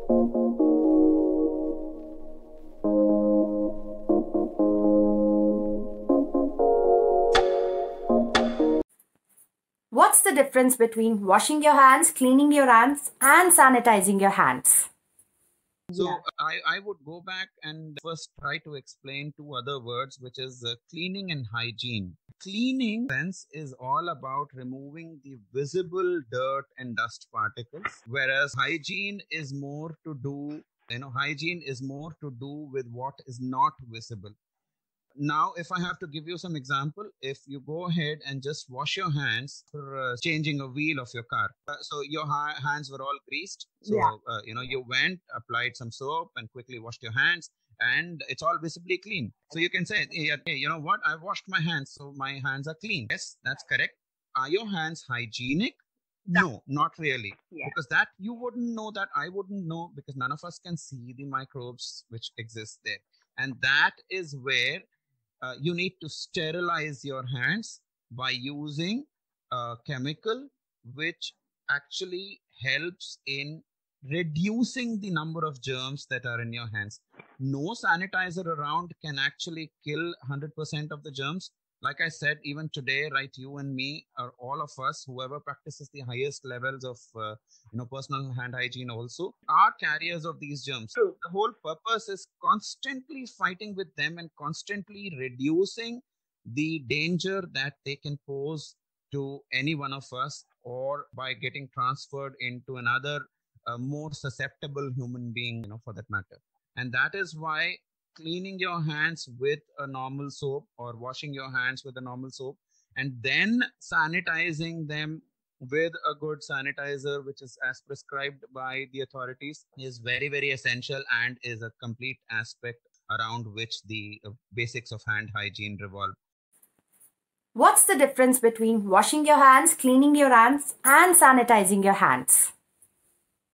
What's the difference between washing your hands, cleaning your hands, and sanitizing your hands? So I would go back and first try to explain two other words, which is cleaning and hygiene. Cleaning sense is all about removing the visible dirt and dust particles, whereas hygiene is more to do, hygiene is more to do with what is not visible. Now, if I have to give you some example, if you go ahead and just wash your hands for changing a wheel of your car, so your hands were all greased. So, you went, applied some soap and quickly washed your hands and it's all visibly clean. So you can say, hey, you know what? I washed my hands, so my hands are clean. Yes, that's correct. Are your hands hygienic? No, not really. Because that you wouldn't know, that I wouldn't know, because none of us can see the microbes which exist there. And that is where you need to sterilize your hands by using a chemical which actually helps in reducing the number of germs that are in your hands. No sanitizer around can actually kill 100% of the germs. Like I said, even today, right, you and me, or all of us, whoever practices the highest levels of personal hand hygiene also, are carriers of these germs. True. The whole purpose is constantly fighting with them and constantly reducing the danger that they can pose to any one of us, or by getting transferred into another more susceptible human being, for that matter. And that is why cleaning your hands with a normal soap, or washing your hands with a normal soap, and then sanitizing them with a good sanitizer, which is as prescribed by the authorities, is very, very essential and is a complete aspect around which the basics of hand hygiene revolve. What's the difference between washing your hands, cleaning your hands, and sanitizing your hands?